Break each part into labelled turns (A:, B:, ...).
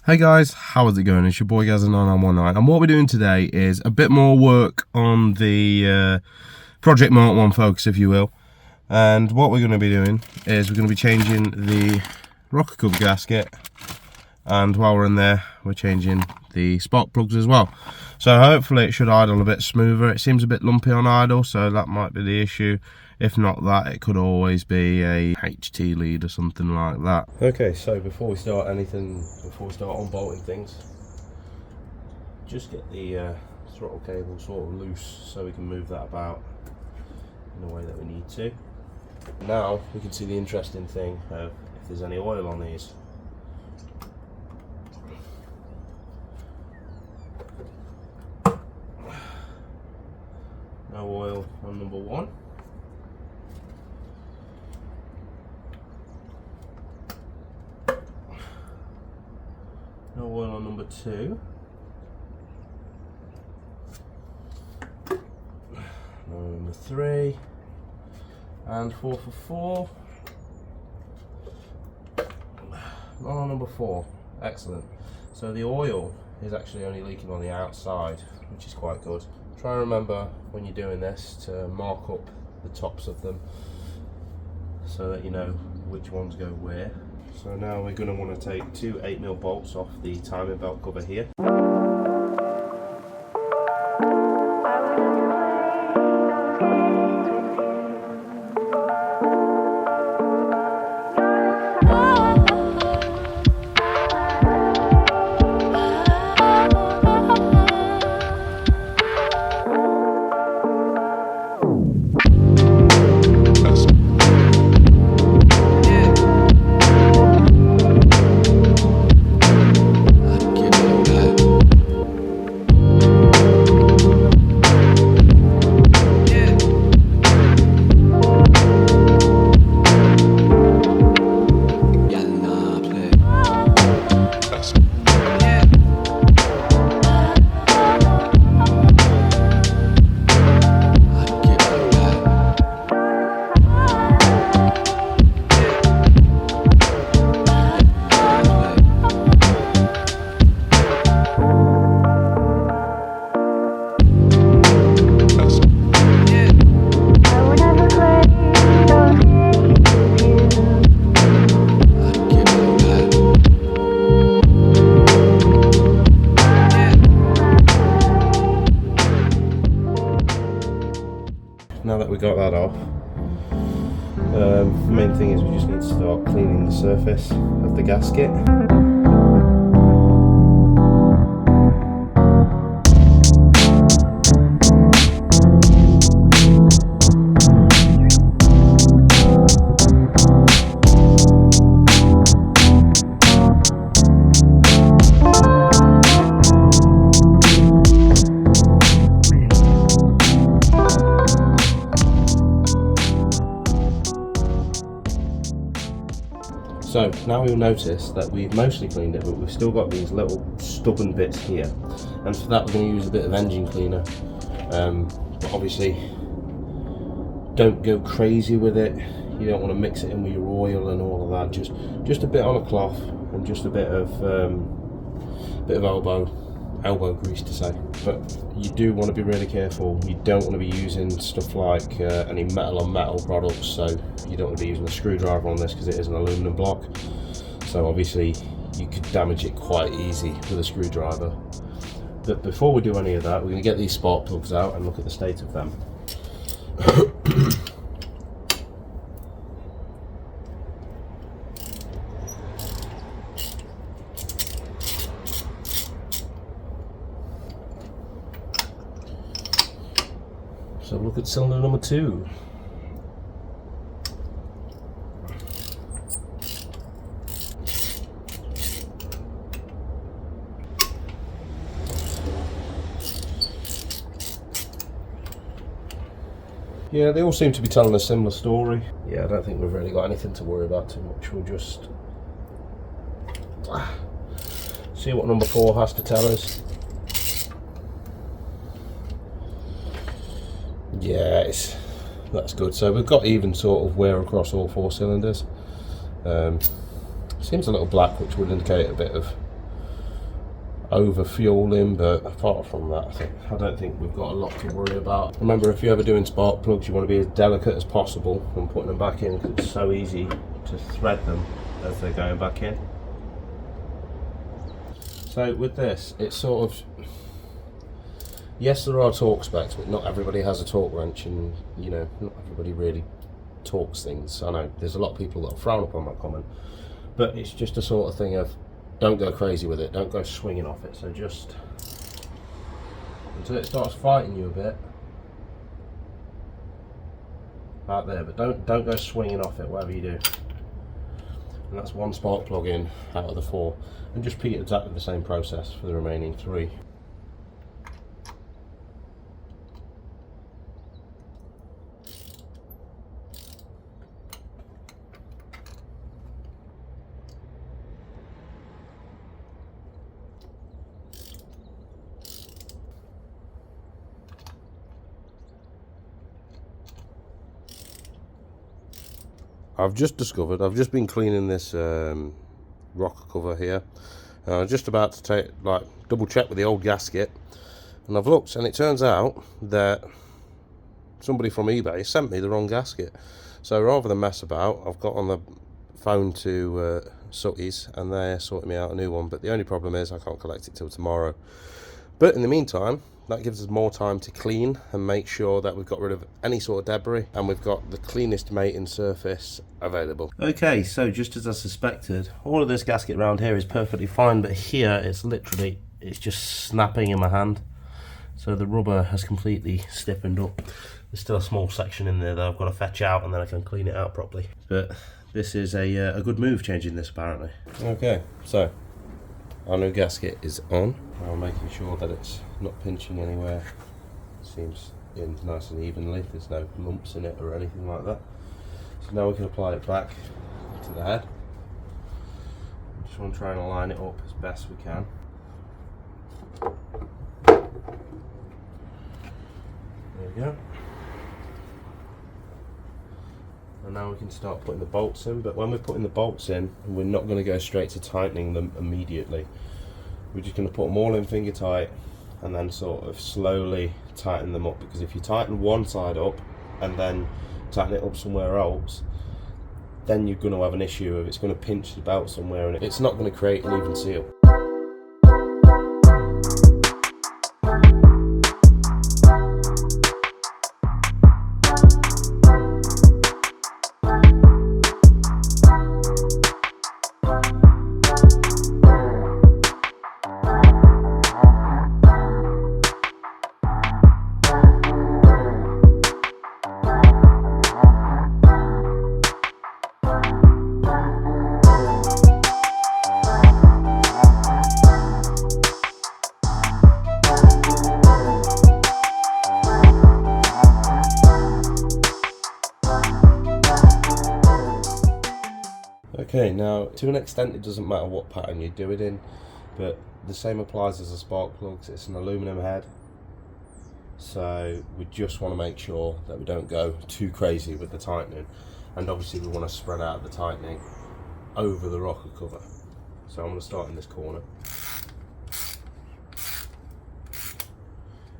A: Hey guys, how is it going? It's your boy Gaz919, and what we're doing today is a bit more work on the Project Mk1 focus, if you will. And what we're going to be doing is we're going to be changing the rocker cover gasket, and while we're in there we're changing the spark plugs as well. So hopefully it should idle a bit smoother. It seems a bit lumpy on idle, so that might be the issue. If not that, it could always be a HT lead or something like that. Okay, so before we start unbolting things, just get the throttle cable sort of loose so we can move that about in the way that we need to. Now we can see the interesting thing of if there's any oil on these. No oil on number one. No oil on number two. No number three. And 4 for 4. Not on number 4. Excellent. So the oil is actually only leaking on the outside, which is quite good. Try and remember when you're doing this to mark up the tops of them so that you know which ones go where. So now we're going to want to take two 8mm bolts off the timing belt cover here. Now that we got that off, the main thing is we just need to start cleaning the surface of the gasket. So now you'll notice that we've mostly cleaned it, but we've still got these little stubborn bits here. And for that we're going to use a bit of engine cleaner. But obviously don't go crazy with it. You don't want to mix it in with your oil and all of that. Just a bit on a cloth and just a bit of elbow grease to say. But you do want to be really careful. You don't want to be using stuff like any metal on metal products, so you don't want to be using a screwdriver on this because it is an aluminum block, so obviously you could damage it quite easy with a screwdriver. But before we do any of that, we're going to get these spark plugs out and look at the state of them. So look at cylinder number 2. Yeah, they all seem to be telling a similar story. Yeah, I don't think we've really got anything to worry about too much. We'll just see what number 4 has to tell us. Yeah, that's good. So we've got even sort of wear across all 4 cylinders. Seems a little black, which would indicate a bit of over fueling, but apart from that, I don't think we've got a lot to worry about. Remember, if you're ever doing spark plugs, you want to be as delicate as possible when putting them back in, because it's so easy to thread them as they're going back in. So with this, it's sort of, yes, there are torque specs, but not everybody has a torque wrench, and you know, not everybody really torques things. I know there's a lot of people that will frown upon that comment, but it's just a sort of thing of, don't go crazy with it, don't go swinging off it. So just until it starts fighting you a bit out there, but don't go swinging off it, whatever you do. And that's one spark plug in out of the 4, and just repeat exactly the same process for the remaining 3. I've just discovered, I've just been cleaning this rocker cover here. I was just about to double check with the old gasket, and I've looked, and it turns out that somebody from eBay sent me the wrong gasket. So rather than mess about, I've got on the phone to Sutties, and they're sorting me out a new one. But the only problem is I can't collect it till tomorrow. But in the meantime, that gives us more time to clean and make sure that we've got rid of any sort of debris, and we've got the cleanest mating surface available. Okay, so just as I suspected, all of this gasket around here is perfectly fine, but here it's just snapping in my hand. So the rubber has completely stiffened up. There's still a small section in there that I've got to fetch out, and then I can clean it out properly. But this is a good move, changing this apparently. Okay, so our new gasket is on. I'm making sure that it's not pinching anywhere. It seems in nice and evenly. There's no lumps in it or anything like that. So now we can apply it back to the head. Just want to try and align it up as best we can. There we go. And now we can start putting the bolts in, but when we're putting the bolts in, we're not going to go straight to tightening them immediately. We're just going to put them all in finger tight and then sort of slowly tighten them up, because if you tighten one side up and then tighten it up somewhere else, then you're going to have an issue of it's going to pinch the belt somewhere, and it's not going to create an even seal. Okay, now to an extent it doesn't matter what pattern you do it in, but the same applies as the spark plugs. It's an aluminum head, so we just want to make sure that we don't go too crazy with the tightening, and obviously we want to spread out the tightening over the rocker cover. So I'm going to start in this corner,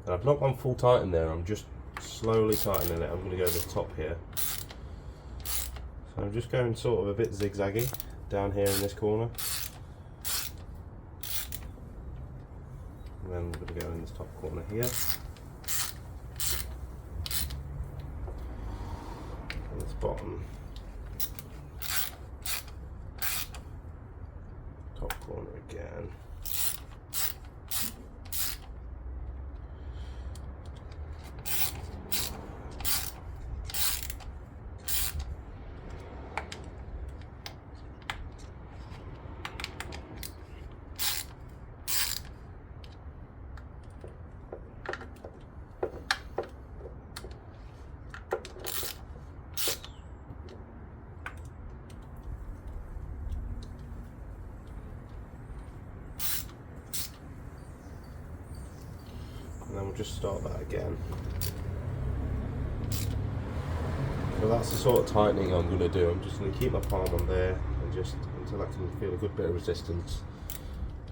A: and I've not gone full tighten there, I'm just slowly tightening it. I'm going to go to the top here. I'm just going sort of a bit zigzaggy down here in this corner, and then I'm going to go in this top corner here, and this bottom top corner again. And then we'll just start that again. So that's the sort of tightening I'm going to do. I'm just going to keep my palm on there and just until I can feel a good bit of resistance.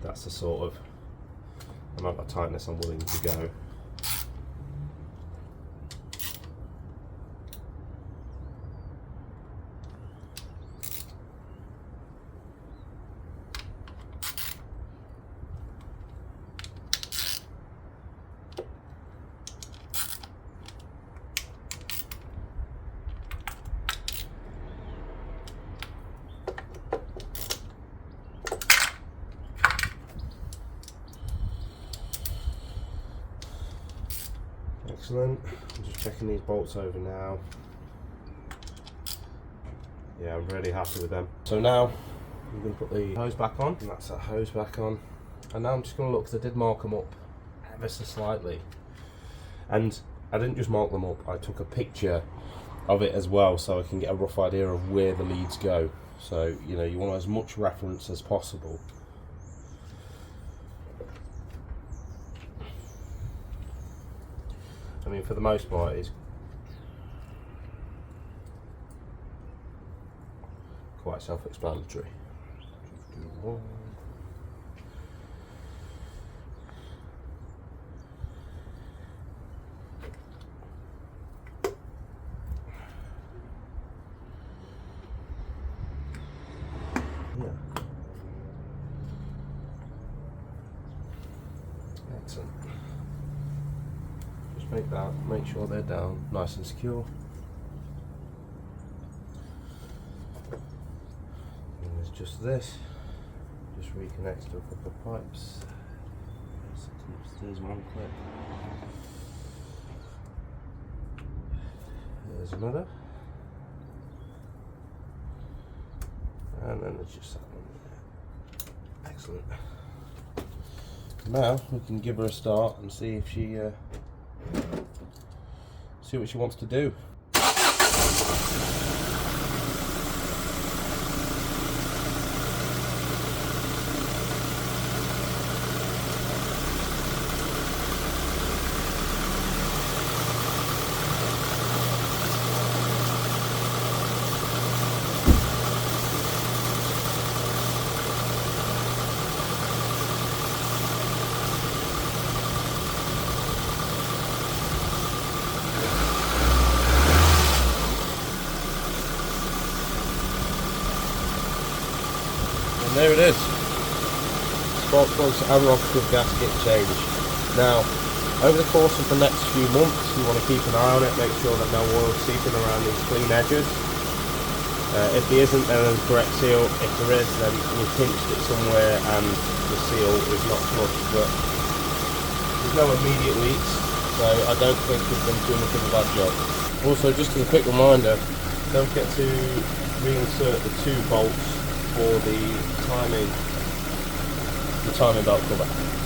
A: That's the sort of I'm at that tightness I'm willing to go. Excellent. I'm just checking these bolts over now. Yeah, I'm really happy with them. So now I'm going to put the hose back on, and that's that hose back on. And now I'm just going to look, because I did mark them up ever so slightly. And I didn't just mark them up, I took a picture of it as well, so I can get a rough idea of where the leads go. So, you know, you want as much reference as possible. I mean, for the most part, it's quite self-explanatory. Yeah. Excellent. Make sure they're down nice and secure. And there's just this. Just reconnects to a couple of pipes. There's one clip. There's another. And then there's just that one there. Excellent. Now we can give her a start and see if she see what she wants to do. There it is. Spark plugs and rocker gasket change. Now, over the course of the next few months, you want to keep an eye on it, make sure that no oil is seeping around these clean edges. If there isn't, then there's the correct seal. If there is, then you pinched it somewhere and the seal is not flush. But there's no immediate leaks, so I don't think we've done too much of a bad job. Also, just as a quick reminder, don't forget to reinsert the 2 bolts for the timing belt cover.